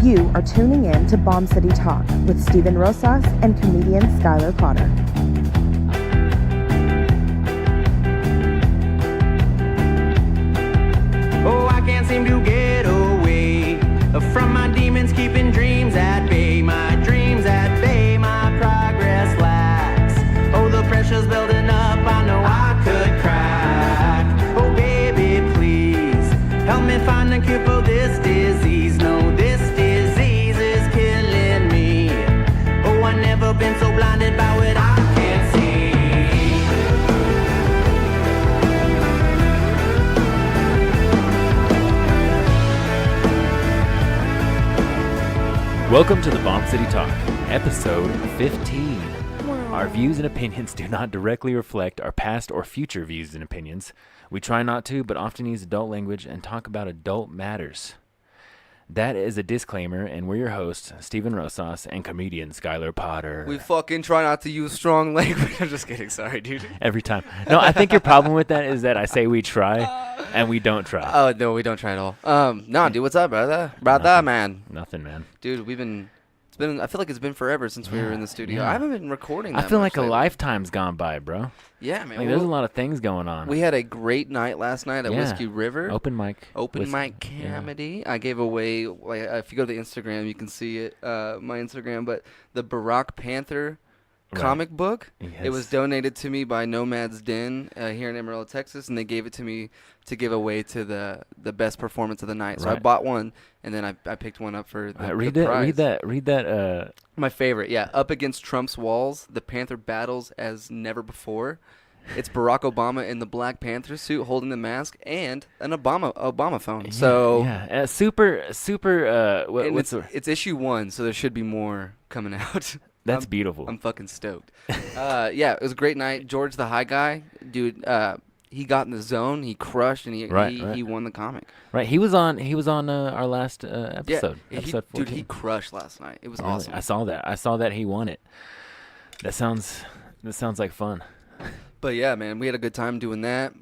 You are tuning in to Bomb City Talk with Steven Rosas and comedian Skylar Potter. Oh, I can't seem to get away from my demons, keeping dreams at bay. My dreams at bay, my progress lacks. Oh, the pressure's building up, I know I could crack. Oh, baby, please help me find a cure for this disease. No, this disease is killing me. Oh, I've never been so blinded by what I can't see. Welcome to the Bomb City Talk, episode 15. Our views and opinions do not directly reflect our past or future views and opinions. We try not to, but often use adult language and talk about adult matters. That is a disclaimer, and we're your hosts, Steven Rosas and comedian Skylar Potter. We fucking try not to use strong language. I'm just kidding. Sorry, dude. Every time. No, I think your problem with that is that I say we try, and we don't try. Oh, no, we don't try at all. Nah, dude, what's up, brother? Man. Nothing, man. Dude, I feel like it's been forever since we were in the studio. yeah. I haven't been recording that I feel much like a lately. lifetime's gone by, bro. Yeah, man. Like, there's a lot of things going on. We had a great night last night at Yeah. Whiskey River. Open mic. Open mic comedy. I gave away, like, if you go to the Instagram, you can see it, my Instagram, but the Barack Panther comic book. It was Yes. donated to me by Nomad's Den here in Amarillo, Texas, and they gave it to me to give away to the best performance of the night. So I Right. bought one, and then I picked one up for the, Read the that. prize. Read that. My favorite, yeah. Up against Trump's walls, the Panther battles as never before. It's Barack Obama in the Black Panther suit holding the mask and an Obama phone. So yeah, super. and What's it's issue 1, so there should be more coming out. that's beautiful. I'm fucking stoked. Yeah, it was a great night. George the High Guy, dude, he got in the zone, he crushed, and he Right. won the comic. Right, he was on our last episode. Yeah, episode 14. dude, he crushed last night. It was Really? awesome. I saw that he won it. That sounds like fun. But yeah, man, we had a good time doing that.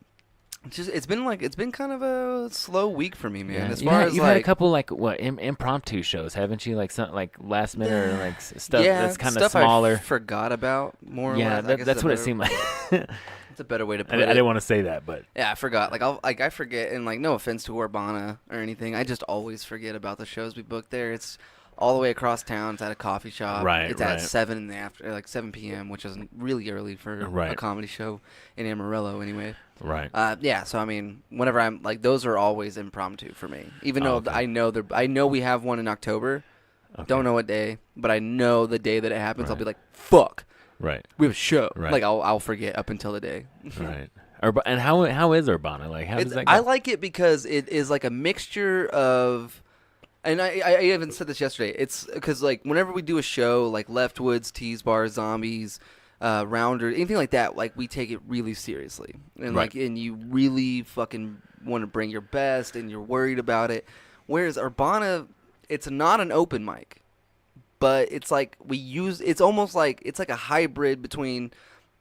It's been kind of a slow week for me, man. Yeah. As far as you've like had a couple impromptu shows, haven't you? Like some last minute or like stuff yeah, that's kind of stuff smaller. I forgot about more. Or Yeah, less. I guess that's is a what it better- seemed like. It's a better way to I put it. didn't want to say that, but Yeah, I forgot. I forget, and like no offense to Urbana or anything, I just always forget about the shows we booked there. It's all the way across town. It's at a coffee shop. Right, It's right. at 7 in the after, like 7 p.m., which is really early for a Right. comedy show in Amarillo, anyway. right. Yeah. So I mean, whenever I'm like, those are always impromptu for me. Even though okay. I know we have one in October. Okay. Don't know what day, but I know the day that it happens. I'll be like, fuck, Right, we have a show. Right. Like I'll forget up until the day. right. And how is Urbana? Like, how does that go? I like it because it is like a mixture of, and I even said this yesterday. It's because like whenever we do a show like Leftwoods, Tease Bar, Zombies, Rounder, anything like that, like we take it really seriously, and Right. and you really fucking want to bring your best, and you're worried about it. Whereas Urbana, it's not an open mic, but it's like it's almost like it's like a hybrid between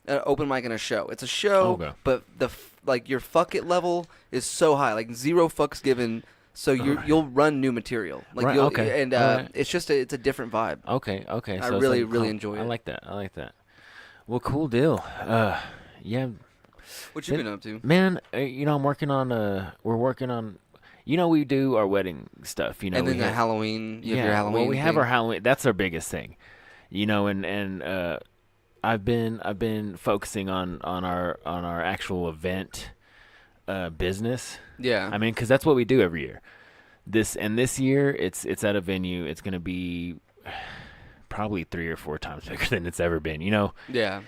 an open mic and a show. It's a show, Okay. but like your fuck it level is so high, like 0 fucks given. So you'll run new material, like Right, you'll, okay, and alright. it's just it's a different vibe. Okay. I So it's really, like, really enjoy I it. like that. Well, cool deal. Yeah, What you been up to? man. I'm working on. We're working on. We do our wedding stuff. And we then the have- Halloween, you have your Halloween. Well, we have thing. our Halloween. That's our biggest thing. And I've been focusing on our actual event business. Yeah. I mean, because that's what we do every year. This year, it's at a venue. It's gonna be probably 3 or 4 times bigger than it's ever been. Yeah.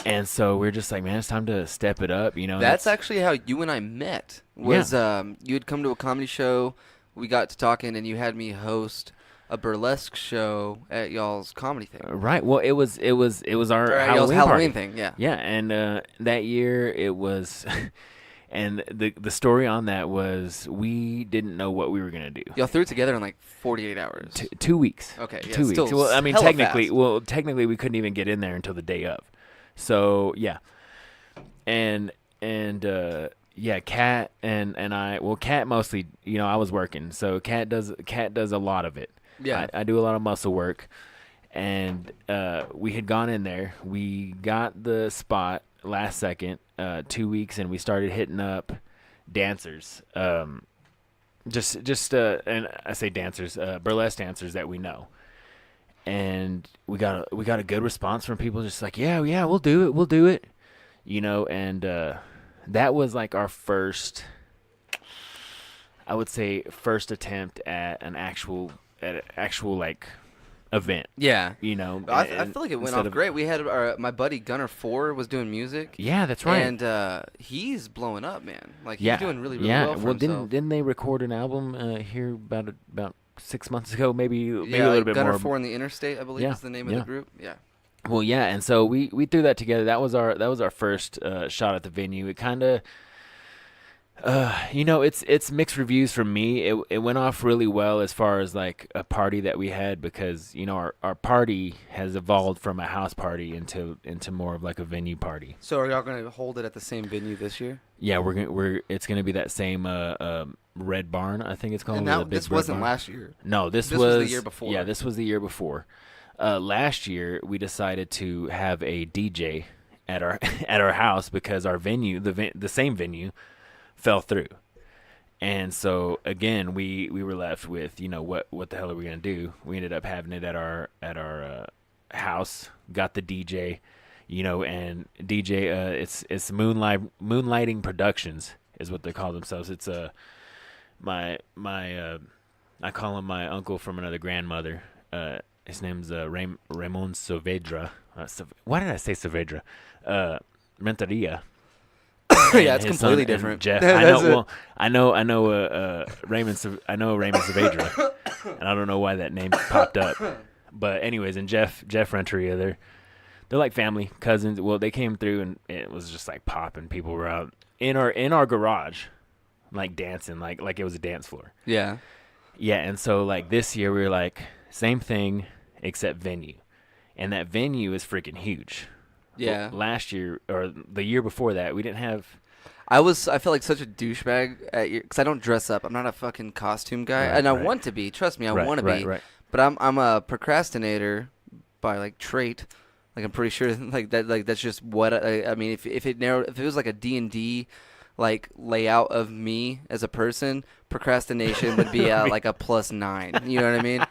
And so we're just like, man, it's time to step it up. and That's it's- actually how you and I met. Was you had come to a comedy show, we got to talking, and you had me host a burlesque show at y'all's comedy thing. right. Well, it was our Or at y'all's Halloween Halloween party. thing, yeah. Yeah, and that year it was, and the story on that was we didn't know what we were gonna do. Y'all threw it together in like 48 hours. 2 weeks. Okay, yeah, 2 weeks. still Well, I mean, hella technically, fast. we couldn't even get in there until the day of. So yeah, and yeah, Kat and I. Well, Kat mostly. I was working, so Kat does a lot of it. Yeah. I do a lot of muscle work. And we had gone in there. We got the spot last second, 2 weeks, and we started hitting up dancers. And I say dancers, burlesque dancers that we know. And we got a good response from people, just like, yeah, we'll do it, you know. And that was like our first, I would say, first attempt at an actual like event. Yeah. You know, I feel like it went instead off great. We had my buddy Gunner 4 was doing music. Yeah, that's right. And he's blowing up, man. Like he's yeah, doing really, really yeah. well for Well, himself. didn't they record an album here about 6 months ago? Maybe a Yeah, little bit Gunner more. 4 in the Interstate, I believe, Yeah, is the name of yeah. the group. Yeah. Well, yeah, and so we threw that together. That was our first shot at the venue. It kind of, you know, it's mixed reviews from me. It went off really well as far as like a party that we had, because you know our party has evolved from a house party into more of like a venue party. So are y'all gonna hold it at the same venue this year? Yeah, it's gonna be that same Red Barn, I think it's called. And the that, big this Red wasn't Barn. last year. No, this was the year before. Yeah, this was the year before. Last year we decided to have a DJ at our at our house because our venue, the same venue, fell through. And so again, we were left with, you know, what the hell are we gonna do? We ended up having it at our house. Got the DJ, you know, and DJ. It's Moonlighting Productions is what they call themselves. It's my I call him my uncle from another grandmother. His name's Ramon Saavedra. Why did I say Saavedra? Renteria. Yeah, it's His completely son, different. Jeff, That's I know Raymond Saavedra, and I don't know why that name popped up. But anyways, and Jeff Renteria, they're like family, cousins. Well, they came through and it was just like popping. People were out in our garage, like dancing, like it was a dance floor. Yeah. Yeah, and so like this year we were like same thing except venue, and that venue is freaking huge. Yeah. Last year or the year before that, we didn't have. I feel like such a douchebag at because I don't dress up. I'm not a fucking costume guy, Right, and I right. want to be. Trust me, I Right, want to right, be. right. But I'm a procrastinator by like trait. Like I'm pretty sure like that that's just what I mean. If it was like a D&D like layout of me as a person, procrastination would be at like a +9. You know what I mean?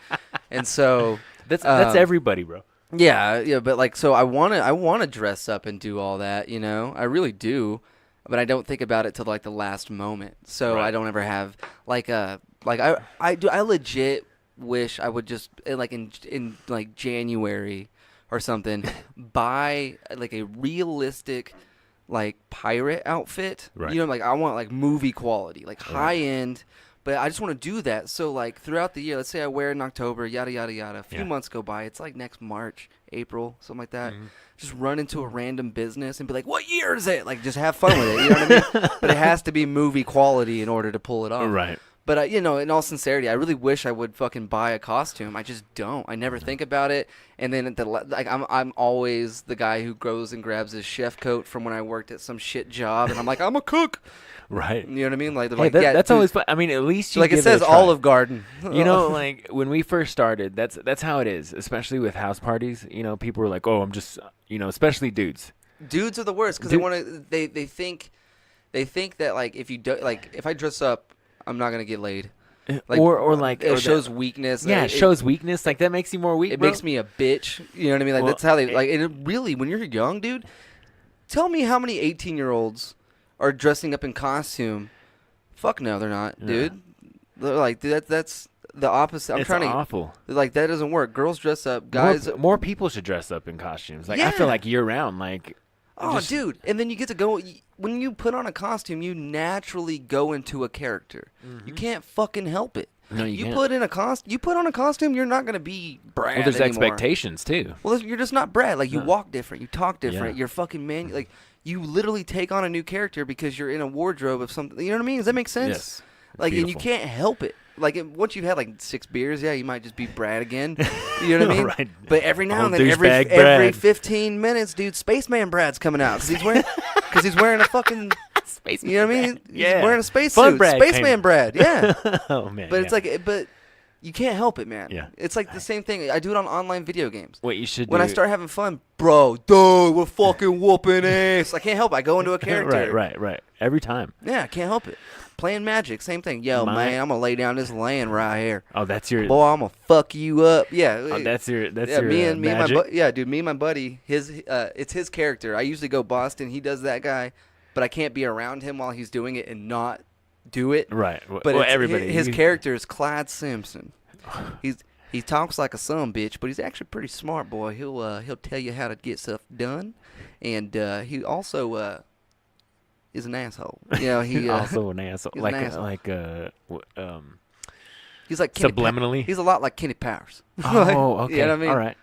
And so That's everybody, bro. yeah, but like so I want to dress up and do all that, you know? I really do. But I don't think about it till like the last moment. So Right. I don't ever have like I legit wish I would just in like January or something buy like a realistic like pirate outfit. Right. You know, like I want like movie quality, like high end. But I just want to do that. So like throughout the year, let's say I wear it in October, yada yada yada. A few Yeah. months go by. It's like next March, April, something like that. Just run into a random business and be like, "What year is it?" Like just have fun with it. You know what I mean? But it has to be movie quality in order to pull it off. Right. But you know, in all sincerity, I really wish I would fucking buy a costume. I just don't. I never think about it. And then I'm always the guy who goes and grabs his chef coat from when I worked at some shit job, and I'm like, I'm a cook. Right. You know what I mean? Like, Hey, like that's dude, always fun. I mean, at least you like give it says a try. Olive Garden. You know, like when we first started, that's how it is, especially with house parties. You know, people were like, "Oh, I'm just," you know, especially dudes. Dudes are the worst because Dude- they want to. They think that like if you do like if I dress up, I'm not gonna get laid. Like, or like it or shows that, weakness. yeah, it shows weakness. Like that makes you more weak. It bro. makes me a bitch. You know what I mean? Like Well, that's how they like. And it really, when you're young, dude, tell me how many 18-year-olds are dressing up in costume. Fuck no, they're not, Yeah. dude. They're like, dude, that's the opposite. I'm It's trying awful. to like that doesn't work. Girls dress up, guys. More people should dress up in costumes. Like I feel Yeah. like year round. Like Oh, just- dude. And then you get to go when you put on a costume, you naturally go into a character. You can't fucking help it. No, you can't. put in a you put on a costume, you're not gonna be Brad. Well, there's anymore. expectations too. Well, you're just not Brad. Like you No. walk different, you talk different. Yeah. You're fucking man. Like you literally take on a new character because you're in a wardrobe of something. You know what I mean? Does that make sense? Yes. It's Like and you beautiful. can't help it. Like once you've had like 6 beers, yeah, you might just be Brad again. You know what I mean? Right. But every now and Old then, every douchebag Brad. 15 minutes, dude, Spaceman Brad's coming out because he's wearing a fucking. You know what I mean? Yeah. He's wearing a space Fun suit. Brad Spaceman came- Brad. Yeah. Oh man. But it's like, but You can't help it, man. Yeah. It's like the same thing. I do it on online video games. What you should When do. I start having fun, bro, dude, we're fucking whooping ass. I can't help it. I go into a character. Right. Every time. Yeah, I can't help it. Playing Magic, same thing. Yo, My- man, I'm gonna lay down this land right here. Oh, that's your. Boy, I'm gonna fuck you up. Yeah. Oh, that's your. That's yeah, your. me and magic? my dude, me and my buddy. It's his character. I usually go Boston. He does that guy, but I can't be around him while he's doing it and not do it. Right. But well, it's- everybody. his you- character is Clyde Simpson. He talks like a son bitch, but he's actually pretty smart boy. He'll tell you how to get stuff done, and he also is an asshole. You know, he also an asshole. he's an Like asshole. He's like Kenny subliminally. He's a lot like Kenny Powers. Oh, okay. You know what I mean? All right.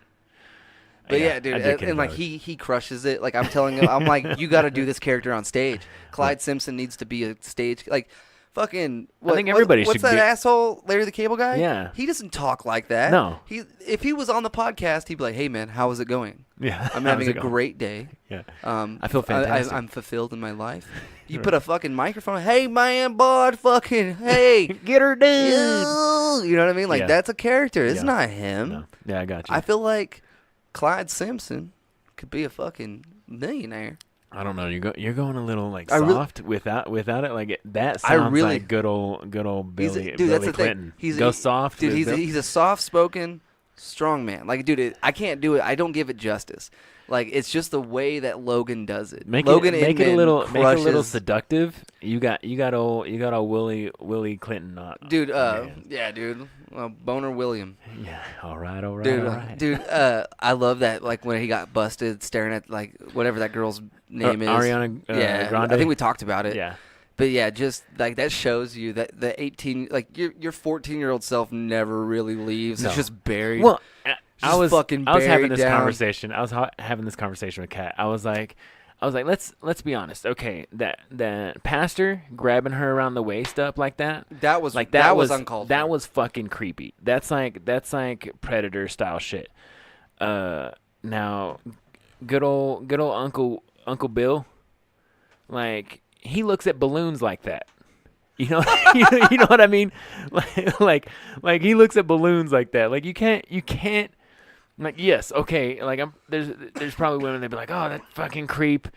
But yeah, dude, I dig and Kenny like Powers. he crushes it. Like I'm telling him, I'm like, you got to do this character on stage. Clyde Simpson needs to be a stage like. Fucking, think everybody what's should that be- asshole, Larry the Cable Guy? Yeah. He doesn't talk like that. No. If he was on the podcast, he'd be like, hey, man, how is it going? Yeah. I'm How's having it a going? great day. Yeah. I feel fantastic. I'm fulfilled in my life. You put a fucking microphone, hey, man, bud, fucking, hey. Get her, dude. You know what I mean? Like, Yeah. that's a character. It's Yeah. not him. No. Yeah, I got you. I feel like Clyde Simpson could be a fucking millionaire. I don't know. You're going a little like I really- soft without it. Like that I sounds really- like good old Billy, Dude, that's Billy the Clinton. thing. Go soft. Dude, with Bill. he's a soft-spoken, strong man. Like, dude, I can't do it. I don't give it justice. Like, it's just the way that Logan does it. Make Logan it a Inman little crushes- seductive. You got old Willie Clinton. Dude, man. yeah, dude, Boner William. Yeah. All right. All right. Dude, all right. I love that. Like when he got busted staring at like whatever that girl's name is. Ariana yeah, Grande. I think we talked about it. Yeah. But yeah, just like that shows you that the 18, like your 14-year-old self never really leaves. No. It's just buried. Well, I Just was fucking having buried this down. conversation. I was having this conversation with Kat. I was like, let's be honest. Okay, that pastor grabbing her around the waist up like that. that was Like that was uncalled That for. was fucking creepy. That's like Predator style shit. Now, good old Uncle Bill, like he looks at balloons like that. You know, you know what I mean? Like he looks at balloons like that. Like you can't. Like yes, okay. Like there's probably women that'd be like, oh, that fucking creep.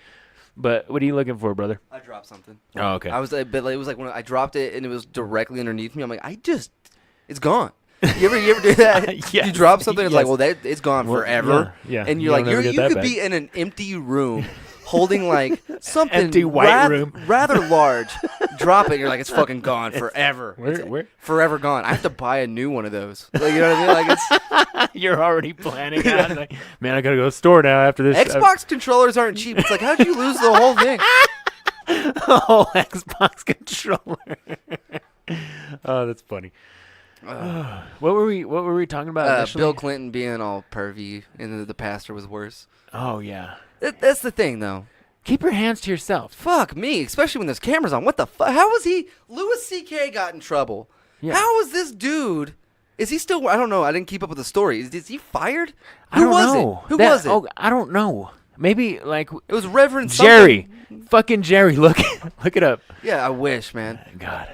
But what are you looking for, brother? I dropped something. Oh, okay. I was, but it was like when I dropped it and it was directly underneath me. I'm like, it's gone. You ever do that? Yes. You drop something, it's like, Yes. well, it's gone Well, forever. yeah. And You you're like, don't ever you get that could back. be in an empty room, holding like something Empty white room. rather large. Drop it, you're like, it's fucking gone forever. Where Forever gone. I have to buy a new one of those. Like, you know what I mean? Like it's you're already planning out. Like, man, I gotta go to the store now after this. Xbox controllers aren't cheap. It's like, how'd you lose the whole thing? whole Xbox controller. Oh, that's funny. What were we talking about initially? Bill Clinton being all pervy and the pastor was worse. Oh yeah. That's the thing, though. Keep your hands to yourself. Fuck me, especially when there's cameras on. What the fuck? How was he? Louis C.K. got in trouble. Yeah. How was this dude? Is he still? I don't know. I didn't keep up with the story. Is he fired? I don't was know. it? Who was it? Oh, I don't know. Maybe like It was Reverend Jerry. something. Fucking Jerry. Look it up. Yeah, I wish, man. God.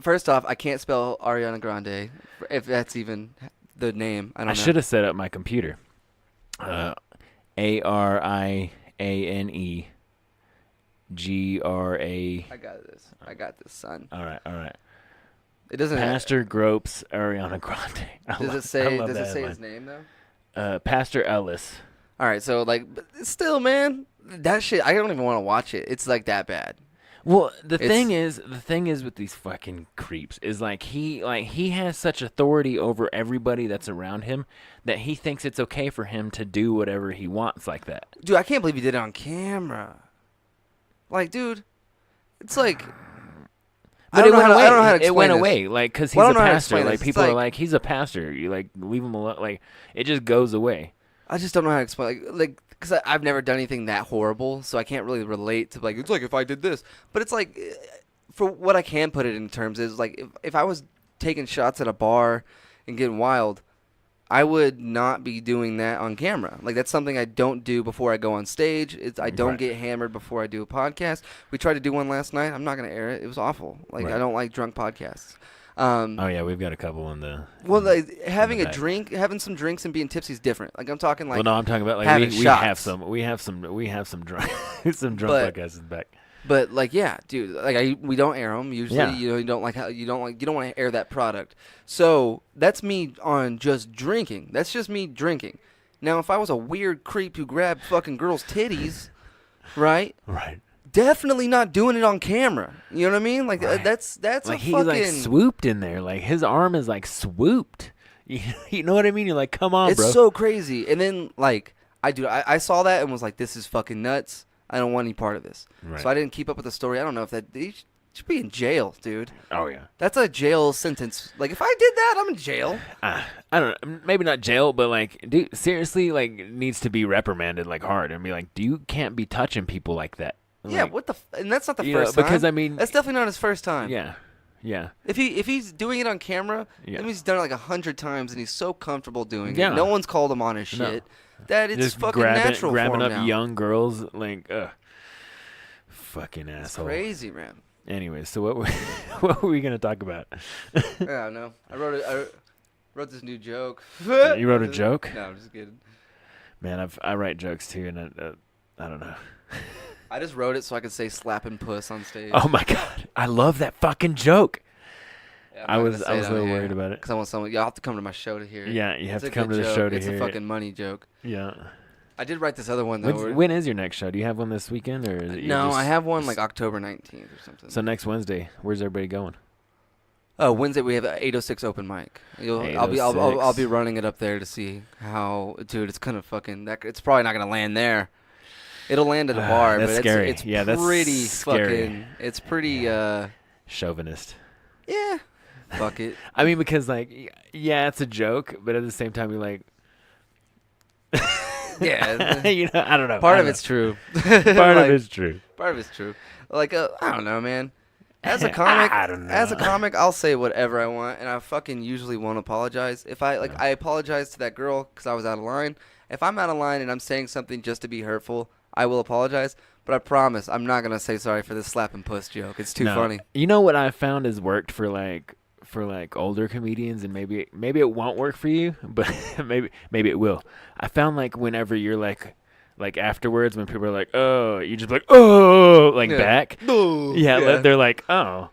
First off, I can't spell Ariana Grande, if that's even the name. I don't I know. should have set up my computer. ARIANEGRA. I got this, son. All right. It doesn't. Pastor Gropes Ariana Grande. Does it say? Does it say his name though? Pastor Ellis. All right, so like, but still, man, that shit. I don't even want to watch it. It's like that bad. Well, the thing is with these fucking creeps is like he has such authority over everybody that's around him that he thinks it's okay for him to do whatever he wants like that. Dude, I can't believe he did it on camera. Like, dude, it's like. But I don't know how to It explain went this. away, like because he's Well, I a don't know how to pastor. explain Like this. It's people are like- like, he's a pastor. You like leave him alone. Like it just goes away. I just don't know how to explain. Like, because I've never done anything that horrible, so I can't really relate to like. It's like if I did this, but it's like, for what I can put it in terms is like if I was taking shots at a bar and getting wild, I would not be doing that on camera. Like that's something I don't do before I go on stage. I don't Right. get hammered before I do a podcast. We tried to do one last night. I'm not gonna air it. It was awful. Like Right. I don't like drunk podcasts. Oh yeah, we've got a couple in the. Well, like, having a back. drink, having some drinks and being tipsy is different. Like I'm talking like. Well, no, I'm talking about like having we have shots. we have some drunk some drunk But- podcasts in the back. But like, yeah, dude, like we don't air them usually. Yeah. You know, you don't want to air that product. So that's me on just drinking. That's just me drinking. Now, if I was a weird creep who grabbed fucking girls' titties, right? Right. Definitely not doing it on camera. You know what I mean? Like Right. that's Like a he fucking. like swooped in there. Like his arm is like swooped. You know what I mean? You're like, come on, It's bro. so crazy. And then like I saw that and was like, this is fucking nuts. I don't want any part of this. Right. So I didn't keep up with the story. I don't know if he should be in jail, dude. Oh yeah. That's a jail sentence. Like if I did that, I'm in jail. I don't know. Maybe not jail, but like, dude, seriously, like, needs to be reprimanded like hard and be like, you can't be touching people like that. Yeah, Like, what the? And that's not the you know, first time. because, I mean- that's definitely not his first time. Yeah. Yeah. If he's doing it on camera, Yeah. that means he's done it like 100 times and he's so comfortable doing Yeah. it. No one's called him on his No. shit. That it's Just fucking grabbing natural for him up now. young girls, like, fucking It's asshole. crazy, man. Anyway, so what were we gonna talk about? I don't know. I wrote this new joke. You wrote a joke? No, I'm just kidding. Man, I write jokes too, and I don't know. I just wrote it so I could say slapping puss on stage. Oh my god, I love that fucking joke. Yeah, I was a little worried about it. because I want someone. Y'all have to come to my show to hear it. Yeah, you have It's to a come good to the joke. show to it's hear a it. fucking money joke. Yeah. I did write this other one though. When is your next show? Do you have one this weekend or is it you No, just- I have one like October 19th or something. So next Wednesday, where's everybody going? Oh, Wednesday we have an 806 open mic. I'll be 806. running it up there to see how, dude. It's gonna fucking it's probably not gonna land there. It'll land at a bar, That's but scary. it's Yeah, that's pretty scary. fucking. It's pretty. Chauvinist. Yeah. Fuck it. I mean, because like, yeah, it's a joke, but at the same time, you're like, Yeah. you know, I don't know. Part I of don't it's true. know. Part Like, of it's true. Part of it's true. Like I don't know, man. As a comic, I don't know. as a comic, I'll say whatever I want, and I fucking usually won't apologize. If I like, I apologize to that girl because I was out of line. If I'm out of line and I'm saying something just to be hurtful, I will apologize. But I promise, I'm not gonna say sorry for this slapping puss joke. It's too No. funny. You know what I found has worked for like older comedians, and maybe it won't work for you, but maybe it will. I found like whenever you're like afterwards when people are like, oh, you just be like, oh, like Yeah. back. No. Yeah, they're like, oh.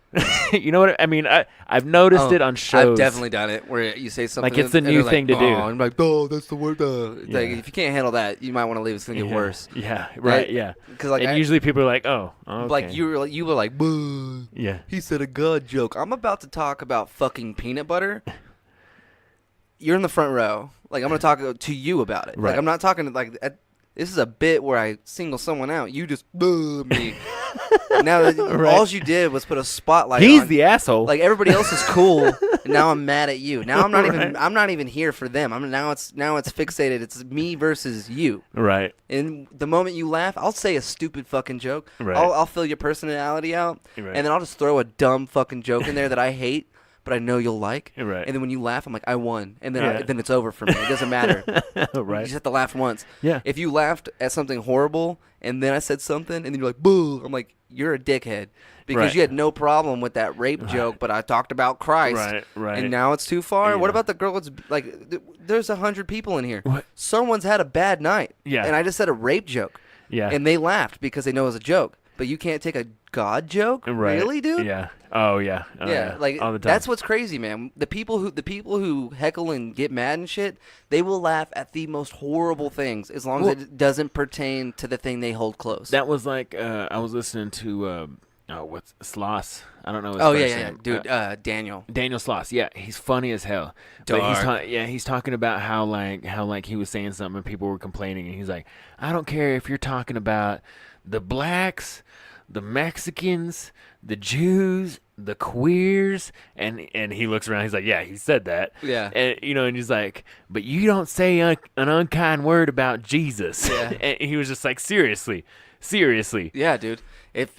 You know what I mean? I've noticed it on shows. I've definitely done it where you say something. Like, it's the and new they're thing like, to do. "Oh," and I'm like, oh, that's the word. It's like, Yeah. if you can't handle that, you might want to leave. It's gonna get Yeah. worse. Yeah, right, yeah. Because like, And usually people are like, oh, okay. like you were like, boo. Yeah. He said a god joke. I'm about to talk about fucking peanut butter. You're in the front row. Like, I'm gonna talk to you about it. Right. Like, I'm not talking to like. This is a bit where I single someone out. You just boo me. Now Right. all you did was put a spotlight. He's on. the asshole. Like everybody else is cool, and now I'm mad at you. Now I'm not even. Right. I'm not even here for them. Now it's fixated. It's me versus you. right. And the moment you laugh, I'll say a stupid fucking joke. Right. I'll fill your personality out, Right. and then I'll just throw a dumb fucking joke in there that I hate, but I know you'll like. Right. And then when you laugh, I'm like, I won, and then Yeah. then it's over for me. It doesn't matter. You right. just have to laugh once. Yeah. If you laughed at something horrible, and then I said something, and then you're like, boo, I'm like, you're a dickhead. Because Right. you had no problem with that rape joke, but I talked about Christ. Right, right. And now it's too far. What Yeah. about the girl that's like, there's 100 people in here. What? Someone's had a bad night. Yeah. And I just said a rape joke. Yeah. And they laughed because they know it's a joke. But you can't take a God joke? Right. Really, dude? Yeah. Oh yeah. Oh, Yeah, like all the time. that's what's crazy, man. The people who heckle and get mad and shit, they will laugh at the most horrible things as long as it doesn't pertain to the thing they hold close. That was like I was listening to what's Sloss? I don't know his oh first yeah, name. dude, Daniel. Daniel Sloss, yeah, he's funny as hell. But he's talking about how he was saying something and people were complaining, and he's like, I don't care if you're talking about the blacks, the Mexicans, the Jews, the queers, and he looks around, he's like, yeah, he said that. Yeah. And and he's like, but you don't say an unkind word about Jesus. Yeah. And he was just like, seriously. Yeah, dude.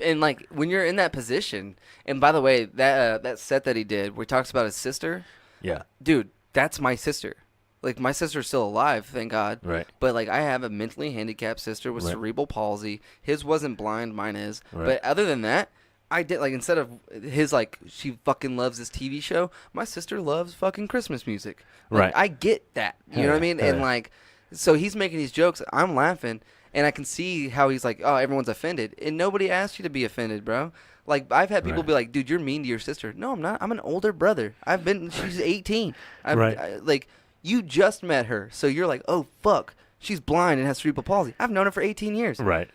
And like when you're in that position, and by the way, that set that he did where he talks about his sister, Yeah. dude, that's my sister. Like my sister's still alive, thank God. Right. But like I have a mentally handicapped sister with Right. cerebral palsy. His wasn't blind, mine is. Right. But other than that, I did, like, instead of his, like, she fucking loves this TV show, my sister loves fucking Christmas music. Like, Right. I get that. You know what I mean? Hell And, yeah. like, so he's making these jokes. I'm laughing, and I can see how he's like, oh, everyone's offended. And nobody asked you to be offended, bro. Like, I've had people Right. be like, dude, you're mean to your sister. No, I'm not. I'm an older brother. She's 18. Right. Like, you just met her, so you're like, oh, fuck. She's blind and has cerebral palsy. I've known her for 18 years. Right.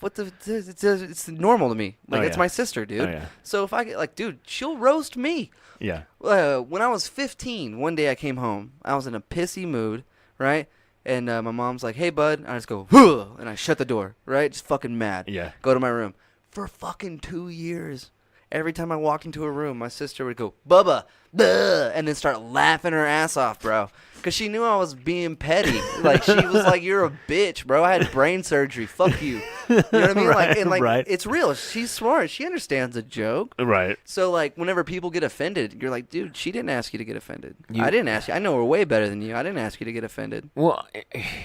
What the? It's normal to me. Like, Oh, it's yeah. my sister, dude. Oh, yeah. So if I get, like, dude, she'll roast me. Yeah. When I was 15, one day I came home. I was in a pissy mood, right? And my mom's like, hey, bud. I just go, huh, and I shut the door, right? Just fucking mad. Yeah. Go to my room. For fucking 2 years, every time I walked into a room, my sister would go, Bubba, duh, and then start laughing her ass off, bro. Because she knew I was being petty. Like, she was like, you're a bitch, bro. I had brain surgery. Fuck you. You know what I mean? Right, Like, and, like, right. it's real. She's smart. She understands a joke. Right. So, like, whenever people get offended, you're like, dude, she didn't ask you to get offended. You- I didn't ask you. I know her way better than you. I didn't ask you to get offended. Well,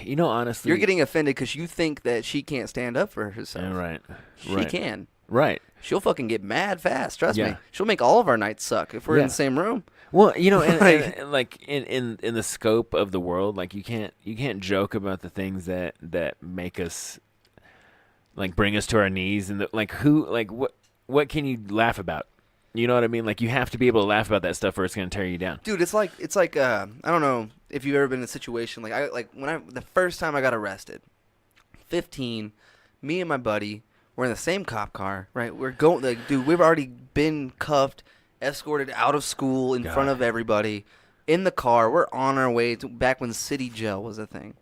you know, honestly, You're getting offended because you think that she can't stand up for herself. Yeah, right. She Right. can. Right. She'll fucking get mad fast. Trust Yeah. me. She'll make all of our nights suck if we're in Yeah. the same room. Well, you know, and, Like- and like in the scope of the world, like you can't joke about the things that make us like bring us to our knees, and what can you laugh about? You know what I mean? Like you have to be able to laugh about that stuff, or it's gonna tear you down. Dude, it's like I don't know if you've ever been in a situation like the first time I got arrested, 15, me and my buddy were in the same cop car, right? We're going, like, dude, we've already been cuffed, escorted out of school in front of everybody, in the car. We're on our way to back when city jail was a thing.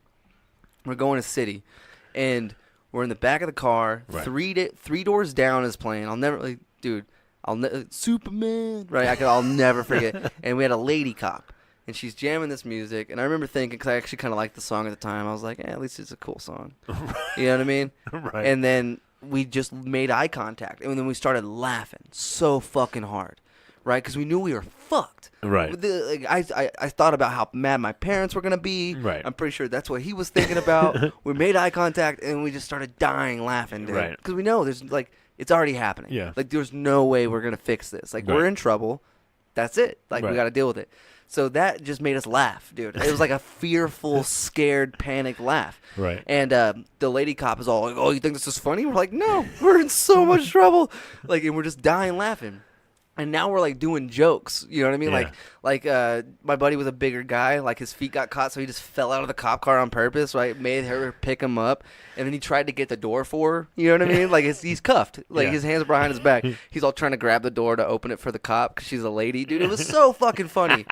We're going to city, and we're in the back of the car. Right. Three Doors Down is playing. I'll never, like, dude. Superman, right? I'll never forget. And we had a lady cop, and she's jamming this music. And I remember thinking, because I actually kind of liked the song at the time, I was like, at least it's a cool song. You know what I mean? Right. And then we just made eye contact, and then we started laughing so fucking hard, right? Because we knew we were fucked. Right. I thought about how mad my parents were gonna be. Right. I'm pretty sure that's what he was thinking about. We made eye contact, and we just started dying laughing, dude. Right. Because we know there's like it's already happening. Yeah. Like there's no way we're gonna fix this. Like Right. we're in trouble. That's it. Like Right. we got to deal with it. So that just made us laugh, dude. It was like a fearful, scared, panicked laugh. Right. And the lady cop is all like, "Oh, you think this is funny?" We're like, "No, we're in so much trouble." Like, and we're just dying laughing. And now we're like doing jokes, you know what I mean? Yeah. Like my buddy was a bigger guy, like his feet got caught, so he just fell out of the cop car on purpose, right? Made her pick him up, and then he tried to get the door for her, you know what I mean? Like he's cuffed, like Yeah. his hands are behind his back. He's all trying to grab the door to open it for the cop because she's a lady, dude. It was so fucking funny,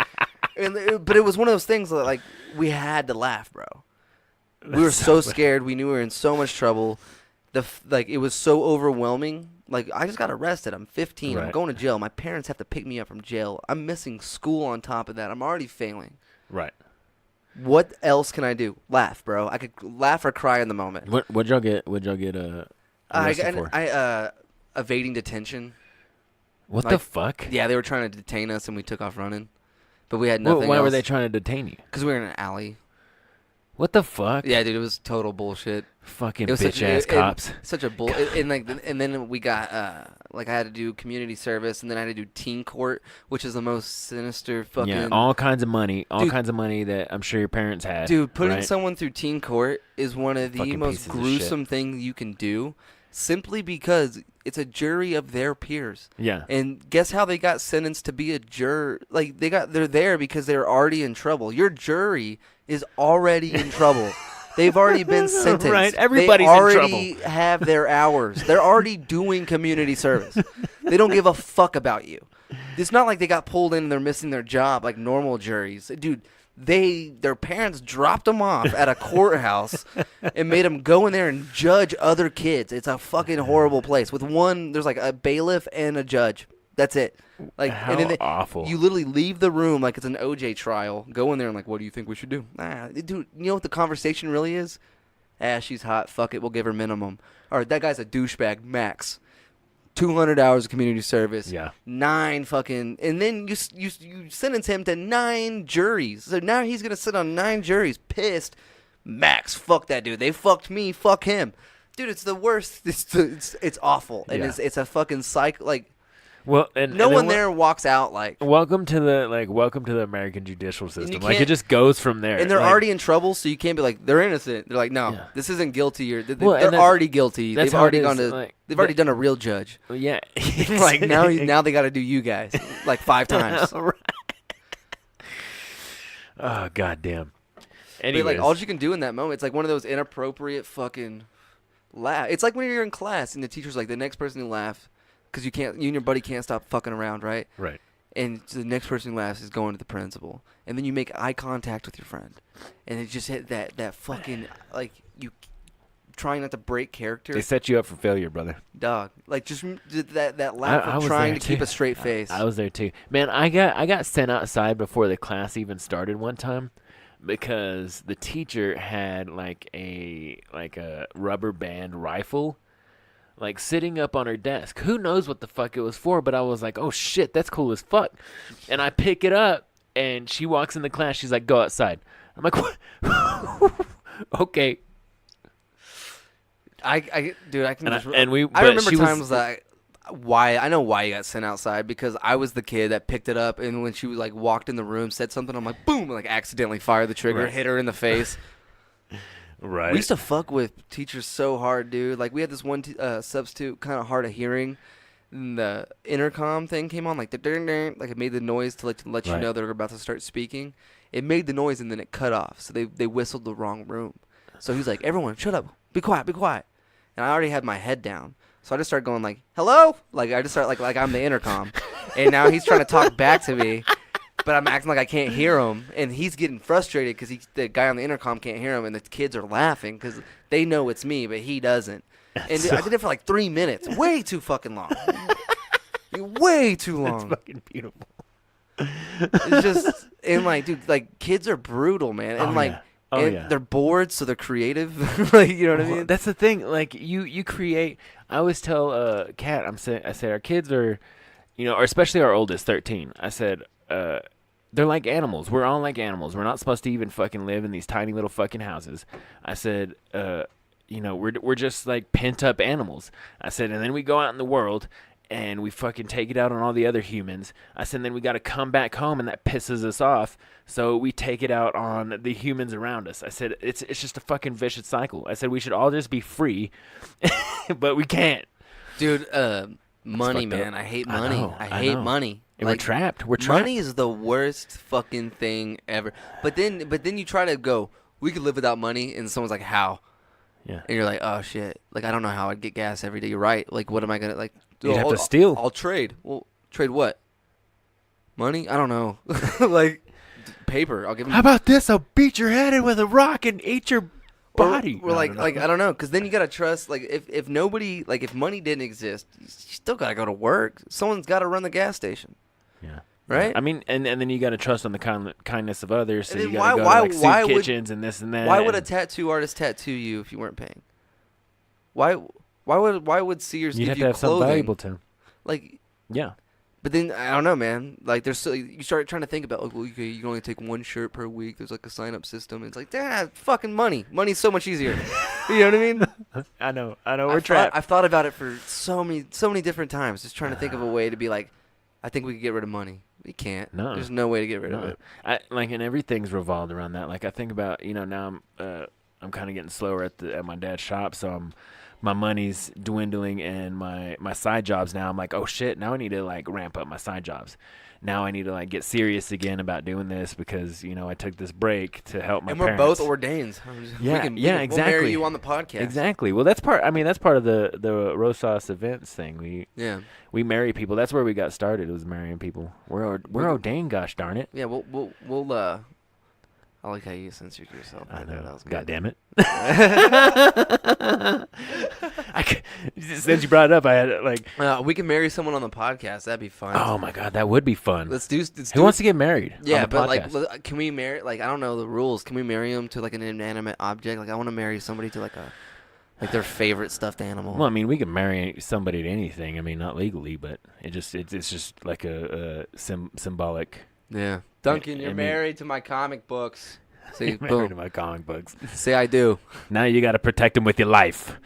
but it was one of those things that like we had to laugh, bro. We were so scared. We knew we were in so much trouble. It was so overwhelming. Like, I just got arrested. I'm 15. I'm Right. going to jail. My parents have to pick me up from jail. I'm missing school on top of that. I'm already failing. Right. What else can I do? Laugh, bro. I could laugh or cry in the moment. What'd y'all get? Arrested for? Evading detention. What the like- fuck? Yeah, they were trying to detain us, and we took off running. But we had Well, nothing why else. were they trying to detain you? Because we were in an alley. What the fuck? Yeah, dude, it was total bullshit. Fucking It was bitch ass cops. Such a bull. And then we got I had to do community service, and then I had to do teen court, which is the most sinister fucking. Yeah, all kinds of money. All Dude. kinds of money that I'm sure your parents had. Dude, putting right? someone through teen court is one of the Fucking most pieces of shit. gruesome things you can do, simply because it's a jury of their peers. Yeah. And guess how they got sentenced to be a juror? Like they're there because they're already in trouble. Your jury is already in trouble. They've already been sentenced. Right, everybody's in they already trouble. have their hours. They're already doing community service. They don't give a fuck about you. It's not like they got pulled in and they're missing their job like normal juries. Dude, their parents dropped them off at a courthouse and made them go in there and judge other kids. It's a fucking horrible place. There's like a bailiff and a judge. That's it. Like, How and then awful. You literally leave the room like it's an OJ trial. Go in there and like, what do you think we should do? Dude, you know what the conversation really is? She's hot. Fuck it. We'll give her minimum. All right, that guy's a douchebag. Max. 200 hours of community service. Yeah. 9 fucking, and then you sentence him to 9 juries. So now he's gonna sit on 9 juries. Pissed. Max, fuck that dude. They fucked me. Fuck him. Dude, it's the worst. It's awful, and Yeah. it's a fucking cycle. Like Well, and no and one then there walks out like, welcome to the American judicial system. Like it can't- just goes from there. and they're Like, already in trouble, so you can't be like they're innocent. They're like, no, Yeah. this isn't guilty. Or Well, and they're that's- already guilty. that's They've how it already is, gone to. like, They've already done a real judge. yeah. Like now they got to do you guys like 5 times. Right. Oh goddamn. But Anyways, like all you can do in that moment, it's like one of those inappropriate fucking laugh. It's like when you're in class and the teacher's like, the next person who laughs, because you and your buddy can't stop fucking around, right? right. And the next person who laughs is going to the principal, and then you make eye contact with your friend, and it just hit that fucking like you trying not to break character, They set you up for failure, brother. dog. Like just that laugh I of was trying there, to keep too. a straight face. I was there too. Man, I got sent outside before the class even started one time because the teacher had like a rubber band rifle like sitting up on her desk. Who knows what the fuck it was for, but I was like, "Oh shit, that's cool as fuck." And I pick it up and she walks in the class. She's like, "Go outside." I'm like, "What?" Okay. Dude, I can And I- just. and we- I but remember she was- times that I know why you got sent outside because I was the kid that picked it up, and when she was like walked in the room, said something, I'm like, boom, like accidentally fired the trigger, Right. hit her in the face. Right. We used to fuck with teachers so hard, dude. Like we had this one substitute, kind of hard of hearing. And the intercom thing came on, like the ding ding, like it made the noise to let you Right. know they were about to start speaking. It made the noise and then it cut off, so they whistled the wrong room. So he's like, "Everyone, shut up, be quiet, be quiet." And I already had my head down, so I just started going like, "Hello," like I just start like I'm the intercom, and now he's trying to talk back to me. But I'm acting like I can't hear him, and he's getting frustrated because the guy on the intercom can't hear him, and the kids are laughing because they know it's me, but he doesn't. And I did it for like 3 minutes, way too fucking long, way too It's long. fucking beautiful. It's just and like, dude, like kids are brutal, man, and Oh, like, yeah. Oh, and yeah. they're bored, so they're creative. Like, you know what I Well, mean? that's the thing. Like you create. I always tell Kat, I say our kids are, or especially our oldest, 13. I said, they're like animals. We're all like animals. We're not supposed to even fucking live in these tiny little fucking houses. I said, we're just like pent up animals. I said, and then we go out in the world and we fucking take it out on all the other humans. I said, and then we got to come back home and that pisses us off. So we take it out on the humans around us. I said, it's just a fucking vicious cycle. I said, we should all just be free, but we can't. Dude, money, fucked up. man. I hate I money. know, I I hate know. money. And we're trapped. We're trapped. Money is the worst fucking thing ever. But then you try to go, we could live without money, and someone's like, how? Yeah. And you're like, oh shit. Like, I don't know how I'd get gas every day. You're right. Like, what am I gonna like? You'd have I'll- to steal. I'll trade. Well, trade what? Money? I don't know. Like, paper. I'll give him. How about this? I'll beat your head in with a rock and eat your body. Or like I don't know, because then you gotta trust. Like if nobody, like if money didn't exist, you still gotta go to work. Someone's got to run the gas station, Yeah. right? I mean, and then you got to trust on the kindness of others. So And you then got to go why- to like why soup would- kitchens and this and that. Why would a and tattoo artist tattoo you if you weren't paying? Why would Sears you'd give have you to have something clothing? valuable to 'em. Like, Yeah. but then I don't know, man. Like there's so you start trying to think about like, well, you can only take one shirt per week. There's like a sign up system. It's like, fucking money. Money's so much easier. You know what I mean? I know. We're trapped. I've thought about it for so many different times, just trying to think of a way to be like, I think we could get rid of money. We can't. No. There's no way to get rid of No. it. And everything's revolved around that. Like I think about, now I'm kind of getting slower at my dad's shop, so my money's dwindling, and my side jobs now. I'm like, oh shit, now I need to like ramp up my side jobs. Now I need to like get serious again about doing this because I took this break to help my And we're parents. both ordained. Yeah, We'll exactly. marry you on the podcast. Exactly. Well, that's part of the Rosas events thing. Yeah. We marry people. That's where we got started. It was marrying people. We're ordained. Gosh darn it. Yeah. We'll I like how you censored yourself. I know. That was good. God damn it. Since you brought it up, I had like, We can marry someone on the podcast. That'd be fun. oh my god, that would be fun. Let's do. Who wants to get married? Yeah, on the but podcast? like, can we marry? Like, I don't know the rules. Can we marry them to like an inanimate object? Like, I want to marry somebody to like their favorite stuffed animal. Well, I mean, we can marry somebody to anything. I mean, not legally, but it's just like a symbolic. Yeah. Duncan, I you're mean- married to my comic books. See, You're married to boom. my comic books. Say I do. Now you got to protect them with your life.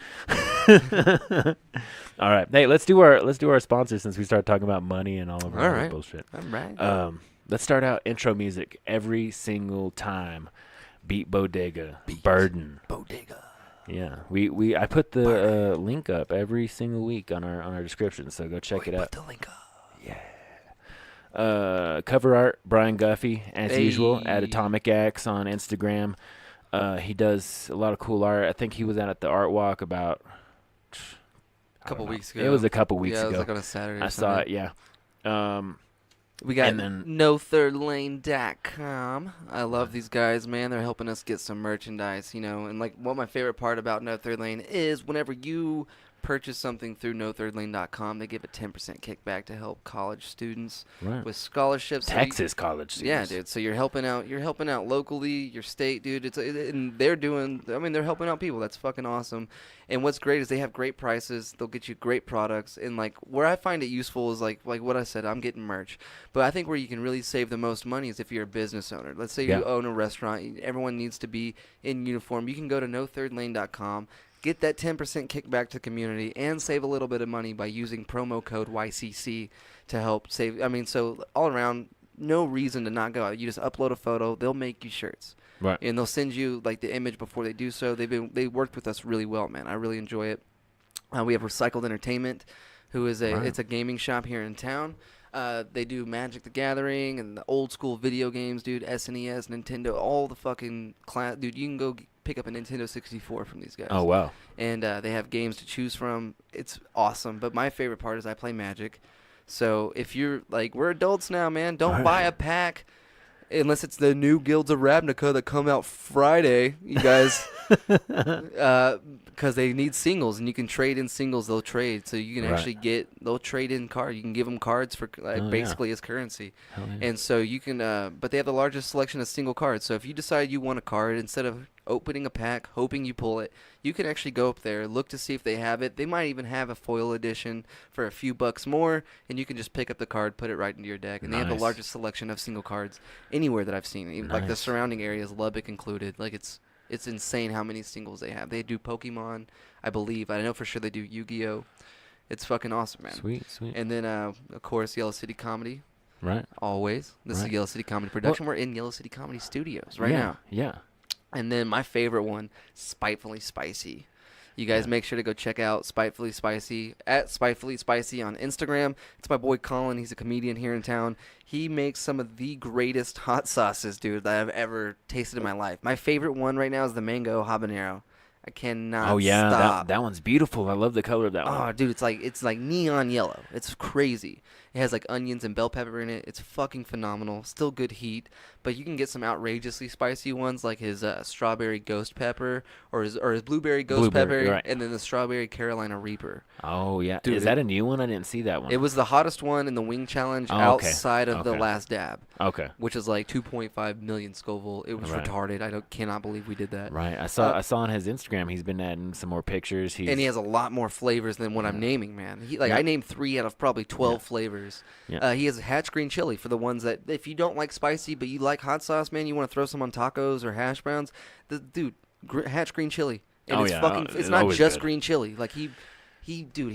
All right. Hey, let's do our sponsor since we started talking about money and all of our All other right. bullshit. All right. Let's start out intro music every single time. Beat Bodega, Burden. Bodega. Yeah, I put the link up every single week on our description, so go check it out. Put the link up. Cover art, Brian Guffey, as usual, at Hey. Atomic Axe on Instagram. He does a lot of cool art. I think he was out at the Art Walk about A couple weeks ago. It was a couple weeks yeah, ago. it was like on a Saturday. I or saw it. something. Yeah. We got And then- NoThirdLane.com. I love these guys, man. They're helping us get some merchandise, and like what my favorite part about No Third Lane is whenever you purchase something through NoThirdLane.com, they give a 10% kickback to help college students Right. with scholarships. So you- Texas college Yeah, students. dude. So you're helping out locally, your state, dude. And they're they're helping out people. That's fucking awesome. And what's great is they have great prices. They'll get you great products. And like where I find it useful is like what I said, I'm getting merch. But I think where you can really save the most money is if you're a business owner. Let's say Yeah. you own a restaurant. Everyone needs to be in uniform. You can go to NoThirdLane.com. Get that 10% kickback to the community and save a little bit of money by using promo code YCC to help save. I mean, so all around, no reason to not go out. You just upload a photo. They'll make you shirts. Right. And they'll send you like the image before they do so. They worked with us really well, man. I really enjoy it. We have Recycled Entertainment, who is it's a gaming shop here in town. They do Magic the Gathering and the old school video games, dude. SNES, Nintendo, all the fucking class. Dude, you can go pick up a Nintendo 64 from these guys. Oh wow. And they have games to choose from. It's awesome. But my favorite part is I play Magic. So if you're like, we're adults now, man. Don't buy a pack unless it's the new Guilds of Ravnica that come out Friday, you guys. Because they need singles, and you can trade in singles. They'll trade, so you can Right. actually they'll trade in cards. You can give them cards for Oh, yeah. basically as currency. Hell yeah. And so you can, but they have the largest selection of single cards. So if you decide you want a card, instead of opening a pack, hoping you pull it, you can actually go up there, look to see if they have it. They might even have a foil edition for a few bucks more, and you can just pick up the card, put it right into your deck. And they have the Nice. largest selection of single cards anywhere that I've seen, even like the Nice. surrounding areas, Lubbock included. Like it's insane how many singles they have. They do Pokemon, I believe. I know for sure they do Yu-Gi-Oh. It's fucking awesome, man. Sweet. And then, of course, Yellow City Comedy. Right. Always. This is Right. Yellow City Comedy Production. We're in Yellow City Comedy Studios right yeah. now. Yeah. And then my favorite one, Spitefully Spicy. You guys Yeah. make sure to go check out Spitefully Spicy at Spitefully Spicy on Instagram. It's my boy Colin. He's a comedian here in town. He makes some of the greatest hot sauces, dude, that I've ever tasted in my life. My favorite one right now is the mango habanero. I cannot Oh yeah. stop. That one's beautiful. I love the color of that Oh, one. dude, it's like neon yellow. It's crazy. It has like onions and bell pepper in it. It's fucking phenomenal. Still good heat, but you can get some outrageously spicy ones like his strawberry ghost pepper or his blueberry ghost Blueberry, pepper, right. and then the strawberry Carolina Reaper. Oh yeah. Dude, Is that a new one? I didn't see that one. It was the hottest one in the wing challenge Oh, okay. outside of the Okay. last dab, Okay. which is like 2.5 million Scoville. It was Right. retarded. cannot believe we did that. Right. I saw on his Instagram he's been adding some more pictures. And he has a lot more flavors than what I'm naming, man. Yeah. I named 3 out of probably 12 Yeah. flavors. Yeah. He has hatch green chili for the ones that if you don't like spicy but you like hot sauce, man, you want to throw some on tacos or hash browns. Hatch green chili. And Oh, it's yeah. fucking. It's It's not always just good. green chili. Like he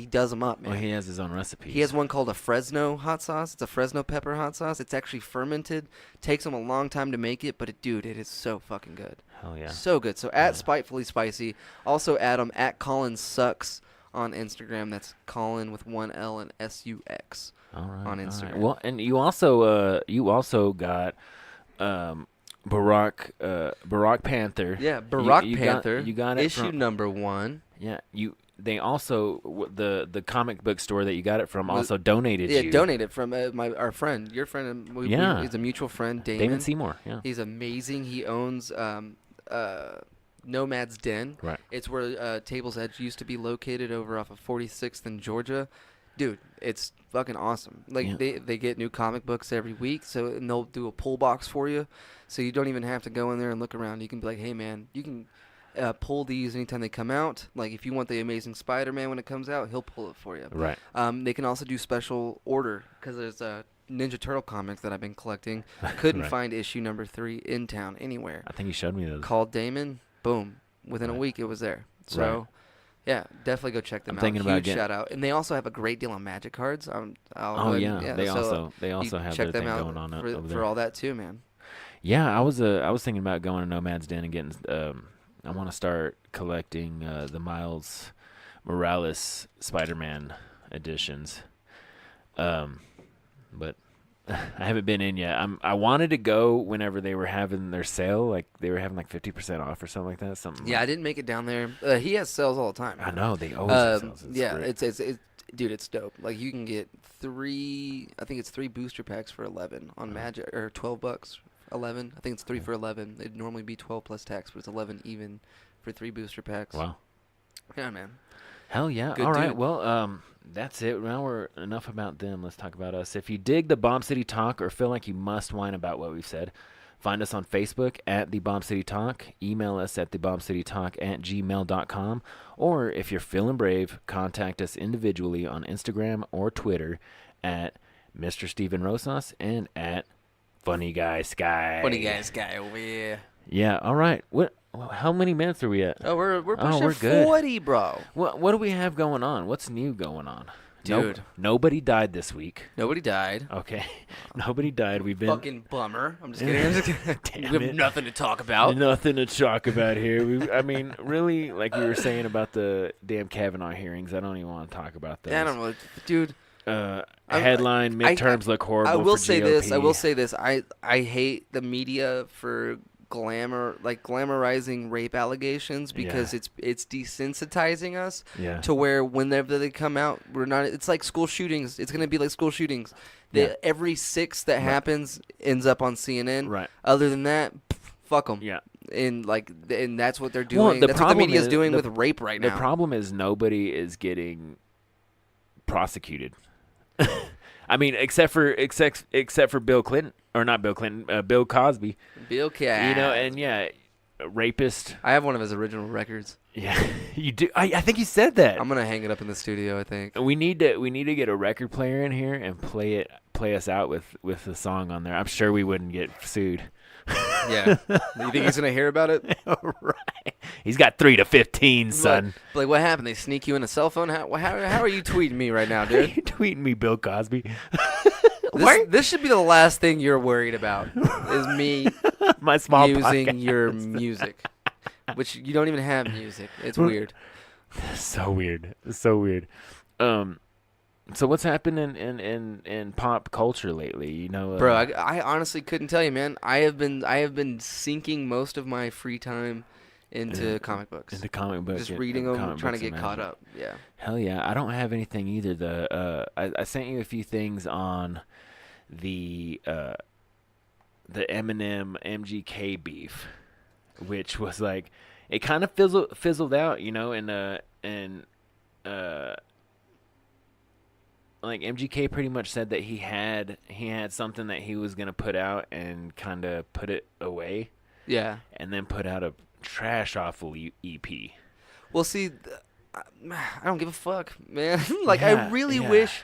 does them up, man. Well, he has his own recipes. He has one called a Fresno hot sauce. It's a Fresno pepper hot sauce. It's actually fermented. Takes him a long time to make it, but it is so fucking good. Hell yeah. So good. So at Spitefully Spicy. Also add him at Colin Sucks on Instagram. That's Colin with one L and SUX. All right. on all right. Instagram. Well, and you also got Barack Panther. Yeah, Barack you Panther. You got it issue from, number 1. Yeah. They also the comic book store that you got it from Was- also donated Yeah, you. donated from our friend, your friend. Yeah. He's a mutual friend, Damon. Damon Seymour. Yeah. He's amazing. He owns Nomad's Den. Right. It's where Table's Edge used to be located over off of 46th in Georgia. Dude, it's fucking awesome. Like Yeah. they get new comic books every week, and they'll do a pull box for you, so you don't even have to go in there and look around. You can be like, hey man, you can pull these anytime they come out. Like if you want the Amazing Spider-Man when it comes out, he'll pull it for you. Right. They can also do special order because there's Ninja Turtle comic that I've been collecting. Couldn't Right. find issue number 3 in town anywhere. I think you showed me those. Called Damon. Boom. Within a Right. week, it was there. So, Right. yeah, definitely go check them I'm out. thinking about Huge getting- shout out. And they also have a great deal on Magic cards. I'll Oh go yeah, ahead- they so also you have check their them thing out going on over for there. all that too, man. Yeah, I was thinking about going to Nomad's Den and getting. I want to start collecting the Miles Morales Spider-Man editions. But I haven't been in yet. I wanted to go whenever they were having their sale, like they were having like 50% off or something like that. Something. Yeah, I didn't make it down there. He has sales all the time. I know they always have sales. It's yeah, great. it's dude, it's dope. Like you can get 3, I think it's 3 booster packs for 11 on Magic, or $12, 11. I think it's 3 for 11. It'd normally be 12 plus tax, but it's 11 even for 3 booster packs. Wow. Yeah, man. Hell yeah. Good All right. dude. Well, that's it. Now we're enough about them. Let's talk about us. If you dig the Bomb City Talk or feel like you must whine about what we've said, find us on Facebook at The Bomb City Talk. Email us at thebombcitytalk@gmail.com. Or if you're feeling brave, contact us individually on Instagram or Twitter at Mr. Steven Rosas and at Funny Guy Sky. Funny guys guy over here. Yeah. All right. How many minutes are we at? Oh, we're pushing we're good. 40, bro. What do we have going on? What's new going on? Dude. Nobody died this week. Nobody died. Okay. Nobody died. We've been Fucking bummer. I'm just kidding. I'm just kidding. Damn We have it. nothing to talk about. Nothing to talk about here. I mean, really, like we were saying about the damn Kavanaugh hearings, I don't even want to talk about those. Yeah, I don't know, dude. Headline, midterms look horrible I will for say GOP. this. I will say this. I hate the media for glamorizing rape allegations because Yeah. it's desensitizing us Yeah. to where whenever they come out, we're not. It's like school shootings. It's gonna be like school shootings. Yeah. Every 6 that happens ends up on CNN. Right. Other than that, fuck them. Yeah. And that's what they're Well, doing. the That's what the problem media is is- doing the- with rape right The now. problem is nobody is getting prosecuted. I mean, except for Bill Clinton, or not Bill Clinton, Bill Cosby. Bill Cosby. You know, and yeah, a rapist. I have one of his original records. Yeah, you do. I think you said that. I'm gonna hang it up in the studio. I think. We need to get a record player in here and play us out with the song on there. I'm sure we wouldn't get sued. Yeah. You think he's gonna hear about it? Right. He's got 3 to 15, son. Like what happened? They sneak you in a cell phone? How are you tweeting me right now, Are you dude? tweeting me, Bill Cosby? This should be the last thing you're worried about is me My small using podcast. your music, which you don't even have music. It's weird. So weird. So weird. So what's happened in pop culture lately? You know, Bro, I honestly couldn't tell you, man. I have been sinking most of my free time into comic books. into comic books, Just reading them, comic trying to books get and caught magic. up. Yeah. Hell yeah, I don't have anything either. I sent you a few things on the Eminem MGK beef, which was like it kind of fizzled out, you know, and like MGK pretty much said that he had something that he was gonna put out and kind of put it away, Yeah. and then put out a trash awful EP. Well, see, I don't give a fuck, man. Like, Yeah, I really yeah. wish,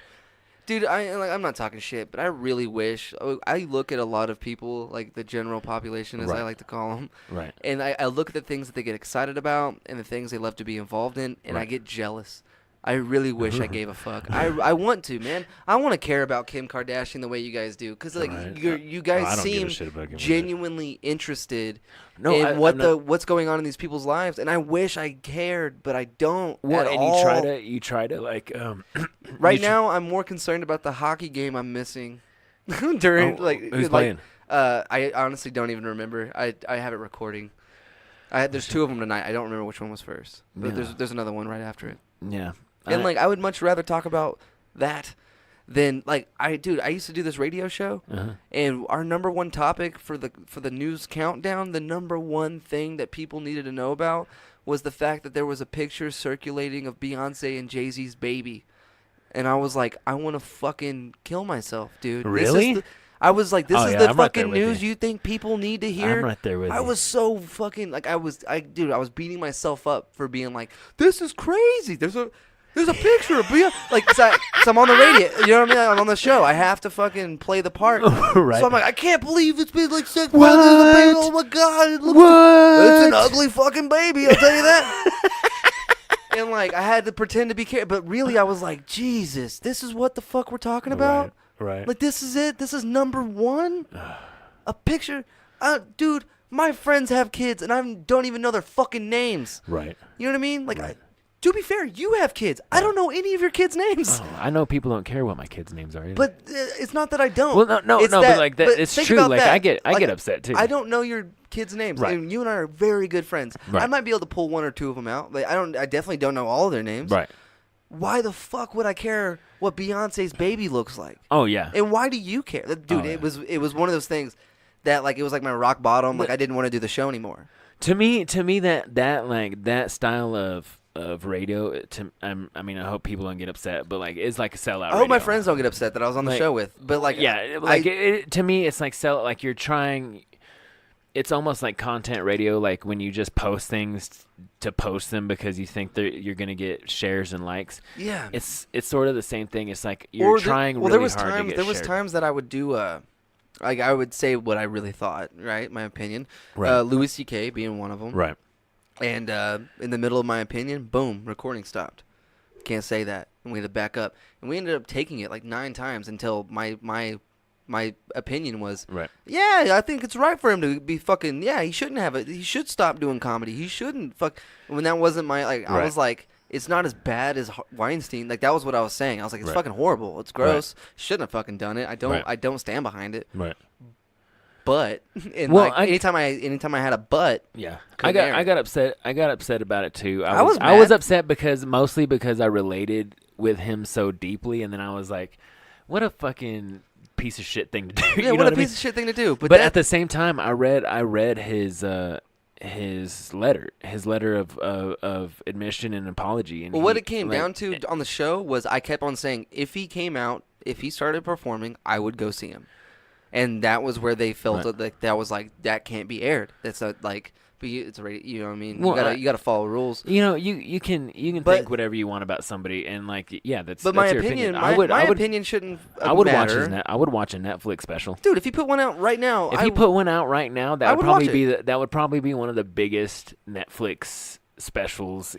dude. I'm not talking shit, but I really wish. I look at a lot of people, like the general population, as I Right. like to call them, Right. and I look at the things that they get excited about and the things they love to be involved in, and I Right. get jealous. I really wish I gave a fuck. I want to, man. I want to care about Kim Kardashian the way you guys do, because like Right. you I guys don't give a seem shit about Kim Kardashian. genuinely interested No, in I'm what not- what's going on in these people's lives, and I wish I cared, but I don't. Well, at and all. you try to like Right you tr- now, I'm more concerned about the hockey game I'm missing during Oh, like who's like, playing? I honestly don't even remember. I have it recording. There's 2 of them tonight. I don't remember which one was first, but Yeah. there's another one right after it. Yeah. And like I would much rather talk about that than like I used to do this radio show, Uh-huh. and our number one topic for the news countdown, the number one thing that people needed to know about was the fact that there was a picture circulating of Beyonce and Jay-Z's baby. And I was like, I want to fucking kill myself, dude. Really? I was like, this Oh, is yeah, the I'm right there fucking with news you. you think people need to hear? I'm right there with I you. was so fucking like I was beating myself up for being like, this is crazy. there's a picture of Beyonce. Like, so I'm on the radio. You know what I mean? I'm on the show. I have to fucking play the part. Right. So I'm like, I can't believe it's been like 6 months. What? Oh my god! It looks What? It's an ugly fucking baby. I'll tell you that. And like, I had to pretend to be careful, but really, I was like, Jesus, this is what the fuck we're talking about. Right. Like, this is it. This is number one. A picture, dude. My friends have kids, and I don't even know their fucking names. Right. You know what I mean? Like, Right. to be fair, you have kids. I don't know any of your kids' names. Oh, I know people don't care what my kids' names are either. But it's not that I don't. Well, no, It's but like that, but it's think true. about Like that. I get upset too. I don't know your kids' names. Right. And you and I are very good friends. Right. I might be able to pull one or two of them out. Like, I definitely don't know all their names. Right. Why the fuck would I care what Beyonce's baby looks like? Oh yeah. And why do you care? Dude, Oh, yeah. it was one of those things that, like, it was like my rock bottom. Like, I didn't want to do the show anymore. To me, that style of radio. I mean, I hope people don't get upset, but like it's like a sellout. I hope my radio. friends don't get upset that I was on the Like, show with. But like, Yeah, like to me, it's like like you're trying. It's almost like content radio, like when you just post things to post them because you think you're gonna get shares and likes. yeah. It's sort of the same thing. It's like you're trying really there was hard times, to get There was shared. times that I would do like I would say what I really thought, right? My opinion. Right. Louis C.K. being one of them. Right. And in the middle of my opinion, boom, recording stopped. Can't say that. And we had to back up. And we ended up taking it like 9 times until my opinion was, Right. yeah, I think it's right for him to be fucking, yeah, he shouldn't have it. He should stop doing comedy. He shouldn't fuck. When that wasn't my, like, I Right. was like, it's not as bad as Weinstein. Like, that was what I was saying. I was like, it's Right. fucking horrible. It's gross. Shouldn't have fucking done it. Right. I don't stand behind it. Right. But, and Well, like, anytime I had a but, Yeah, couldn't air I it. got upset. I got upset about it too. I was I was mad. upset mostly because I related with him so deeply, and then I was like, "What a fucking piece of shit thing to do." yeah, you know what a I mean? piece of shit thing to do. But that, at the same time, I read his letter of admission and apology. And well, what he- it came like, down to on the show was I kept on saying, if he came out, if he started performing, I would go see him. And that was where they felt Right. that was like, that can't be aired. That's like, but it's already, you know what I mean? Well, you gotta follow rules. You know, you can But- think whatever you want about somebody, and like, yeah, that's But that's my your opinion, I would opinion shouldn't I would watch matter. I would watch a Netflix special. Dude, if he put one out right now, If he put one out right now, I that would would probably watch be that would probably be one of the biggest Netflix specials,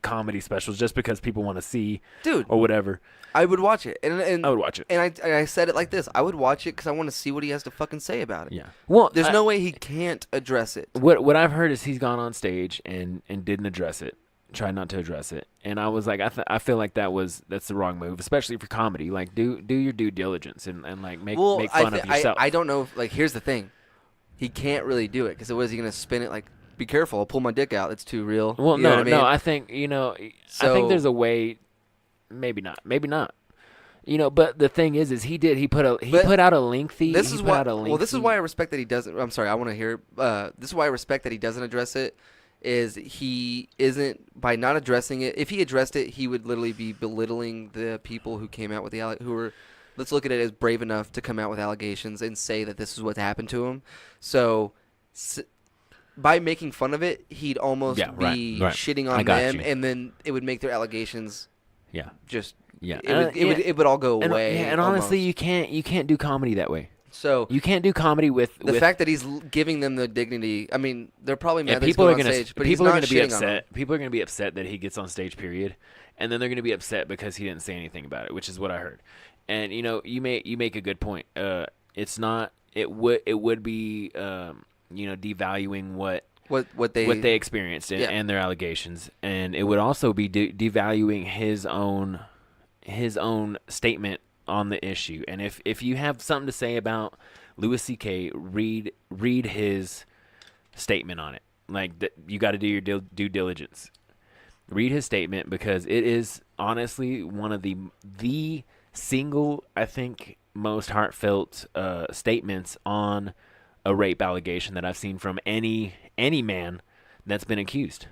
comedy specials, just because people want to see dude, or whatever. I would watch it. And I would watch it. And I said it like this: I would watch it because I want to see what he has to fucking say about it. Yeah. Well, There's no way he can't address it. What I've heard is he's gone on stage and didn't address it, tried not to address it, and I was like, I feel like that's the wrong move, especially for comedy. Like, do your due diligence and like make fun of yourself. I don't know. Like, here's the thing: he can't really do it because what is he gonna spin it like? Be careful! I'll pull my dick out. It's too real. Well, You know no, what I mean? no. I think I So- think there's a way. Maybe not. But the thing is he put out a lengthy. This he is put why. out a lengthy, Well, this is why I respect that he doesn't. I'm sorry. I want to hear. This is why I respect that he doesn't address it. Is he isn't by not addressing it? If he addressed it, he would literally be belittling the people who came out with who were. Let's look at it as brave enough to come out with allegations and say that this is what's happened to him. So. By making fun of it, he'd almost Yeah, right, be right. shitting I on got them, you. and then it would make their allegations Yeah, just yeah. it would all go And, away. and honestly, almost. you can't do comedy that way. So You can't do comedy with the fact that he's giving them the dignity. I mean, they're probably mad that he's people are going on gonna stage, but he's people are not gonna be shitting on them. upset. People are gonna be upset that he gets on stage. Period, and then they're gonna be upset because he didn't say anything about it, which is what I heard. And you make a good point. It's not. It would be devaluing What they what they experienced and their allegations, and it would also be devaluing his own statement on the issue. And if you have something to say about Louis C.K., read his statement on it. Like that, you got to do your due diligence. Read his statement because it is honestly one of the single, I think, most heartfelt statements on a rape allegation that I've seen from any man that's been accused.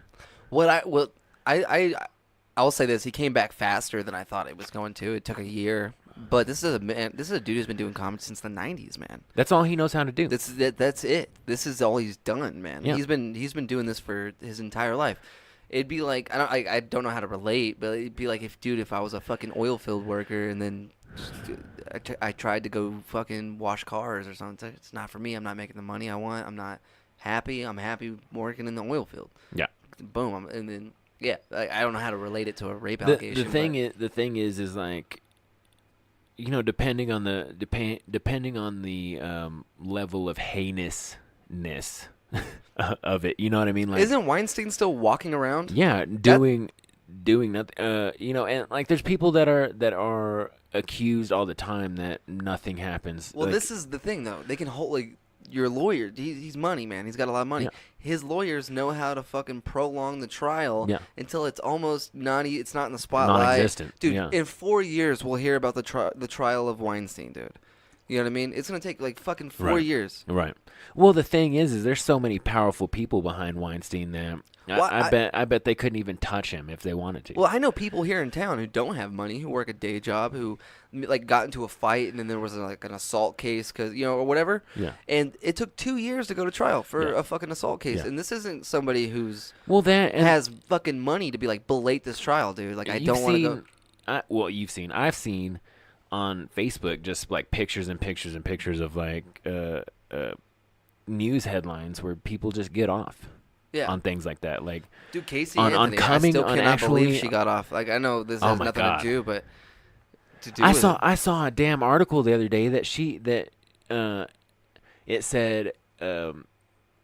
I'll say this: he came back faster than I thought it was going to. It took a year, but this is a dude who's been doing comedy since the '90s, man. That's all he knows how to do. That's it. This is all he's done, man. Yeah. He's been doing this for his entire life. It'd be like I don't know how to relate, but it'd be like if I was a fucking oil field worker and then I tried to go fucking wash cars or something. It's not for me. I'm not making the money I want. I'm not happy. I'm happy working in the oil field. Yeah. Boom. And then I don't know how to relate it to a rape allegation. The thing is like, you know, depending on the level of heinousness of it, you know what I mean? Like, isn't Weinstein still walking around? yeah, doing nothing. You know, and like there's people that are accused all the time that nothing happens. Well, like, this is the thing though. They can hold like your lawyer. He's money, man. He's got a lot of money. Yeah. His lawyers know how to fucking prolong the trial until it's almost it's not in the spotlight. Non-existent. Dude, yeah. in 4 years we'll hear about the trial of Weinstein, dude. You know what I mean? It's gonna take like fucking 4 years. Right. Well, the thing is there's so many powerful people behind Weinstein that I bet they couldn't even touch him if they wanted to. Well, I know people here in town who don't have money, who work a day job, who like got into a fight and then there was like an assault case or whatever. Yeah. And it took 2 years to go to trial for Yeah. a fucking assault case. Yeah. And this isn't somebody who's has has fucking money to be like belate this trial, dude. Like I don't want to go. I've seen on Facebook just like pictures and pictures and pictures of like news headlines where people just get off. Yeah. On things like that, like Dude, Casey on Anthony, coming I still on cannot actually, believe she got off. Like I know this Oh has my nothing God. to do, but I saw a damn article the other day that it said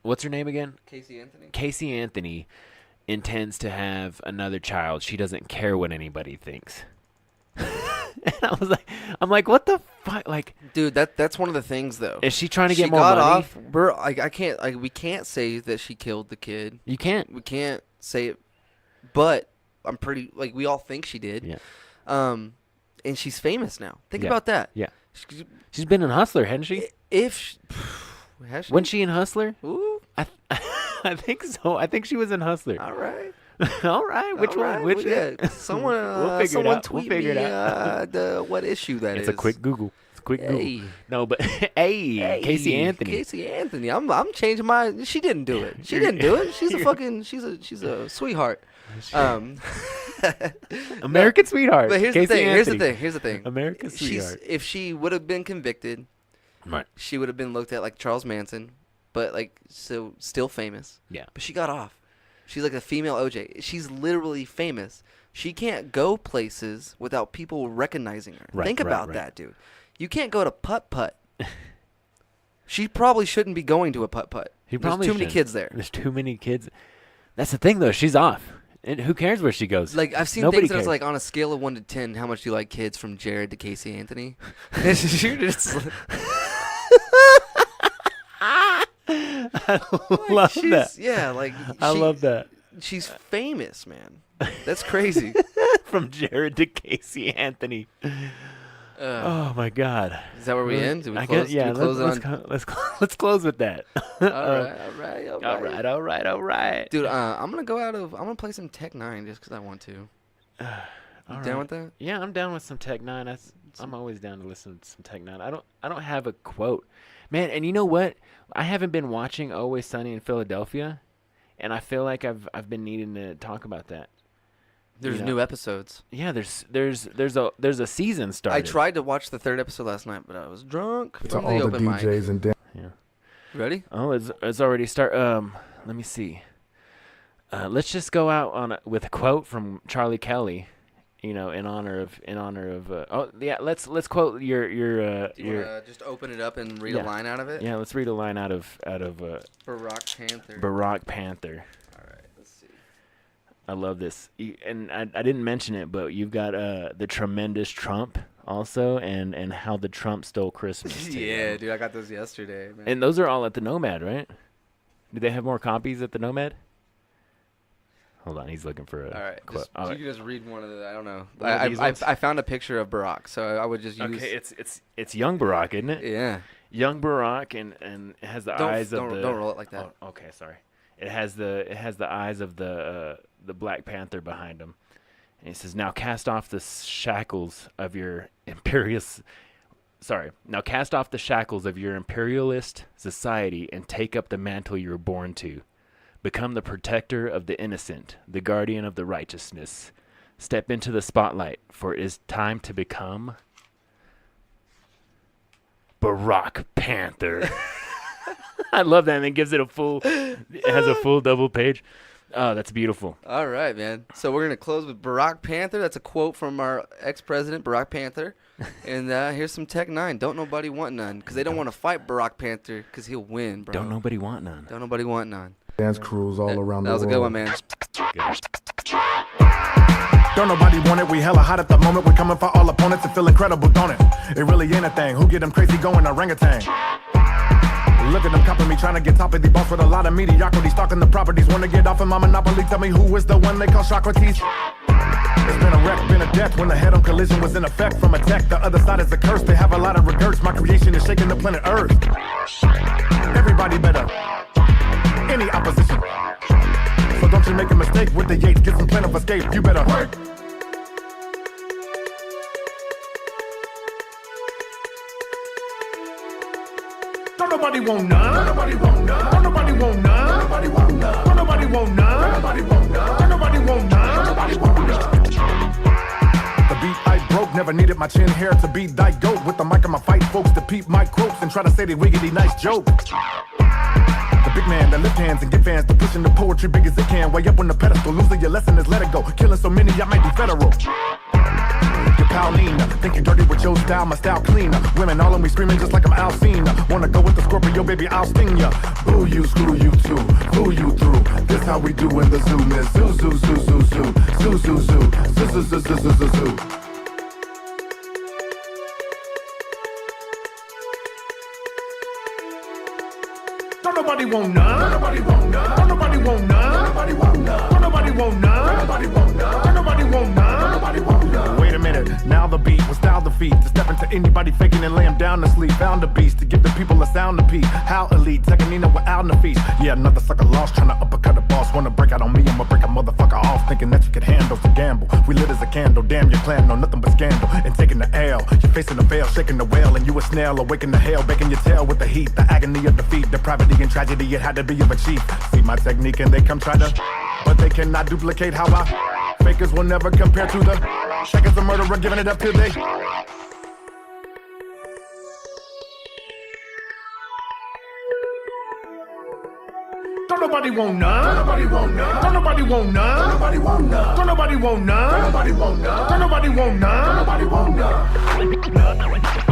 what's her name again? Casey Anthony. Casey Anthony intends to have another child. She doesn't care what anybody thinks. And I'm like, what the fuck? Like, Dude, that's one of the things though. is she trying to She get more got money? off. Bro, we can't say that she killed the kid. You can't. We can't say it, but I'm pretty like we all think she did. Yeah. And she's famous now. Think Yeah. about that. Yeah. She's been in Hustler, hasn't she? Has she? Wasn't she in Hustler? Ooh, I think so. I think she was in Hustler. all right. All right. Which All right. one? Which Yeah. Someone, We'll figure it someone out. We'll tweet figure it me out. what issue that is. It's a quick Google. It's a quick Hey. Google. No, but hey, Casey Anthony. Casey Anthony. I'm changing my. She didn't do it. She didn't do it. She's a fucking. She's a sweetheart. American sweetheart. But here's Casey the thing. Anthony. Here's the thing. American sweetheart. If she would have been convicted, Right. she would have been looked at like Charles Manson, but like so still famous. Yeah. But she got off. She's like a female OJ. She's literally famous. She can't go places without people recognizing her. Right, Think right, about right. that, dude. You can't go to Putt Putt. She probably shouldn't be going to a Putt Putt. There's probably too many shouldn't. kids there. There's too many kids. It's the thing, though. She's off. And who cares where she goes? Like I've seen Nobody things that's cares. like on a scale of 1 to 10, how much do you like kids from Jared to Casey Anthony? It's like- I love she's- that. Yeah, like I love that. She's famous, man. That's crazy. From Jared to Casey Anthony. Oh my God. Is that where we end? Do we I close? guess, yeah. Do we close let's, it on? let's close with that. All right. Dude, Dude, I'm gonna play some Tech 9 just because I want to. You down with that? Yeah, I'm down with some Tech 9. I'm always down to listen to some Tech 9. I don't have a quote, man. And you know what? I haven't been watching Always Sunny in Philadelphia, and I feel like I've been needing to talk about that. There's You know? new episodes. Yeah, there's a season started. I tried to watch the 3rd episode last night, but I was drunk To from all the the open mic. DJs and Yeah. Ready? Oh, it's already start. Let me see. Let's just go out with a quote from Charlie Kelly. You know, in honor of. Oh yeah, let's quote your. Do you want to just open it up and read Yeah. a line out of it? Yeah, let's read a line out of Barack Panther. Barack Panther. All right, let's see. I love this, and I didn't mention it, but you've got the tremendous Trump also, and how the Trump stole Christmas. too. Yeah, dude, I got those yesterday, man. And those are all at the Nomad, right? Do they have more copies at the Nomad? Hold on, he's looking for a All right, quote. just, All you right. can just read one of the. I don't know. One of these ones? I found a picture of Barack, so I would just use. Okay, it's young Barack, isn't it? Yeah. Young Barack, and it has the eyes of the. Don't roll it like that. Oh, okay, sorry. It has the eyes of the Black Panther behind him, and he says, "Now cast off the shackles of your imperialist." Sorry. Now cast off the shackles of your imperialist society and take up the mantle you were born to. Become the protector of the innocent, the guardian of the righteousness. Step into the spotlight, for it is time to become Barack Panther. I love that, and it gives it has a full double page. Oh, that's beautiful. All right, man. So we're going to close with Barack Panther. That's a quote from our ex-president, Barack Panther. And here's some Tech 9. Don't nobody want none, because they don't want to fight Barack Panther, because he'll win, bro. Don't nobody want none. Don't nobody want none. Dance crews all around the That was world. a good one, man. Don't nobody want it, we hella hot at the moment. We're coming for all opponents and feel incredible, don't it? It really ain't a thing. Who get them crazy going orangutan? Look at them copping me, trying to get top of the boss with a lot of mediocrity. Stalking the properties, wanna get off of my monopoly. Tell me who is the one they call Socrates? It's been a wreck, been a death when the head-on collision was in effect. From a tech, the other side is a curse. They have a lot of regrets. My creation is shaking the planet Earth. Everybody better. Any opposition. So don't you make a mistake with the Yates. Get some plan of escape. You better work. Don't nobody want none. Don't nobody want none. Don't nobody want none. Don't nobody want none. Don't nobody want none. Don't nobody want none. Don't nobody want none. Don't nobody want none. The beat I broke, never needed my chin hair to be dyed goat. With the mic on my fight, folks to peep my quotes and try to say they wiggity nice joke. The big man that lift hands and get fans to pushing the poetry big as it can. Way up on the pedestal, losing your lesson is let it go. Killing so many, I might be federal. Your pal Nina, think you dirty with your style, my style cleaner. Women all on me screaming just like I'm Alcina. Wanna go with the Scorpio, baby, I'll sting ya. Boo you, screw you too, fool you through. This how we do in the zoo, miss. Zoo, zoo, zoo, zoo, zoo, zoo, zoo, zoo, zoo, zoo, zoo, zoo, zoo, zoo, zoo. Don't nobody want none. Don't nobody want none. Don't nobody want none. Don't nobody want none. Don't nobody want none. Don't nobody want none. Don't nobody want none. Don't nobody want none. Wait a minute, now the beat was style defeat. To step into anybody faking and lay him down to sleep. Found a beast to give the people a sound to peace. How elite, taking Nina without the feast. Yeah, another sucker lost, trying to uppercut a boss. Wanna break out on me, I'ma break a motherfucker off. Thinking that you could handle the gamble. We lit as a candle, damn your clan, know nothing but scandal. And taking the L, you're facing the veil, shaking the whale. And you a snail, awaken the hail, baking your tail with the heat. The agony of defeat, depravity and tragedy, it had to be of a chief. See my technique and they come try to, but they cannot duplicate how I. Fakers will never compare to the shakers, a murderer, giving it up till they. Don't nobody want none. Don't nobody want none. Don't nobody want none. Don't nobody want none. Don't nobody want none. Don't nobody want none. Don't nobody want none. Don't nobody want none.